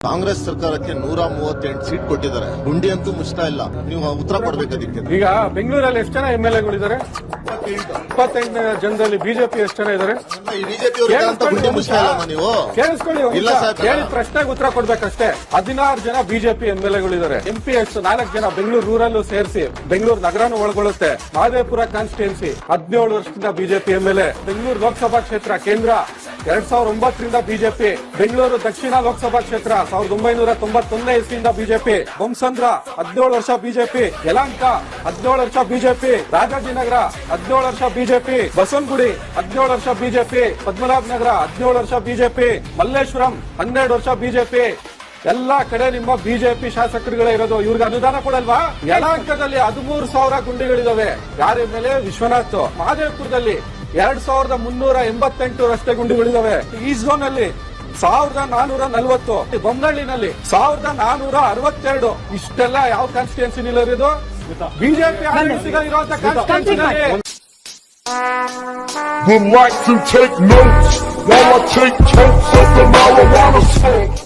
ಕಾಂಗ್ರೆಸ್ ಸರ್ಕಾರಕ್ಕೆ 138 ಸೀಟ್ ಕೊಟ್ಟಿದ್ದಾರೆ. ಗುಂಡಿ ಅಂತೂ ಮುಚ್ತಾ ಇಲ್ಲ. ನೀವು ಉತ್ತರ ಕೊಡ್ಬೇಕು ಅದಕ್ಕೆ. ಈಗ ಬೆಂಗಳೂರಲ್ಲಿ ಎಷ್ಟು ಜನ MLAಗಳಿದ್ದಾರೆ? 28 ಜನದಲ್ಲಿ ಬಿಜೆಪಿ ಎಷ್ಟು ಜನ ಇದ್ದಾರೆ? ಕೇಳಿಸ್ಕೊಳ್ಳಿ, ಕೇಳಿ ಪ್ರಶ್ನೆಗೆ ಉತ್ತರ ಕೊಡ್ಬೇಕಷ್ಟೇ. 16 ಜನ ಬಿಜೆಪಿ MLAಗಳಿದ್ದಾರೆ. MP 4 ಜನ ಬೆಂಗಳೂರು ರೂರಲ್ ಸೇರಿಸಿ ಬೆಂಗಳೂರು ನಗರನು ಒಳಗೊಳ್ಳುತ್ತೆ. ಮಹದೇವಪುರ ಕಾನ್ಸ್ಟಿಟ್ಯೂನ್ಸಿ 17 ವರ್ಷದಿಂದ ಬಿಜೆಪಿ MLA. ಬೆಂಗಳೂರು ಲೋಕಸಭಾ ಕ್ಷೇತ್ರ ಕೇಂದ್ರ 2009ರಿಂದ ಬಿಜೆಪಿ. ಬೆಂಗಳೂರು ದಕ್ಷಿಣ ಲೋಕಸಭಾ ಕ್ಷೇತ್ರ 1991 ಇಸ್ವಿಯಿಂದ ಬಿಜೆಪಿ. ಬೊಮ್ಮಸಂದ್ರ 17 ವರ್ಷ ಬಿಜೆಪಿ. ಯಲಹಂಕ 17 ವರ್ಷ ಬಿಜೆಪಿ. ರಾಜಾಜಿನಗರ 17 ವರ್ಷ ಬಿಜೆಪಿ. ಬಸವನಗುಡಿ 17 ವರ್ಷ ಬಿಜೆಪಿ. ಪದ್ಮನಾಭನಗರ 17 ವರ್ಷ ಬಿಜೆಪಿ. ಮಲ್ಲೇಶ್ವರಂ 12 ವರ್ಷ ಬಿಜೆಪಿ. ಎಲ್ಲಾ ಕಡೆ ನಿಮ್ಮ ಬಿಜೆಪಿ ಶಾಸಕರುಗಳೇ ಇರೋದು. ಇವ್ರಿಗೆ ಅನುದಾನ ಕೊಡಲ್ವಾ? ಯಲಹಂಕದಲ್ಲಿ 13,000 ಗುಂಡಿಗಳಿದಾವೆ. ಯಾರ ಮೇಲೆ? ವಿಶ್ವನಾಥ್. ಮಹದೇವಪುರದಲ್ಲಿ 2388 ರಸ್ತೆ ಗುಂಡಿಗಳಿದಾವೆ. ಈ ಝೋನ್ ಅಲ್ಲಿ 1440. ಬೊಮ್ಮನಹಳ್ಳಿನಲ್ಲಿ 1462. ಇಷ್ಟೆಲ್ಲ ಯಾವ ಕಾನ್ಸ್ಟಿಟ್ಯೂನ್ಸಿ ಇರೋದು? ಬಿಜೆಪಿ ಇರುವಂತ constituency. Would like to take notes while I take totes of the marijuana smoke.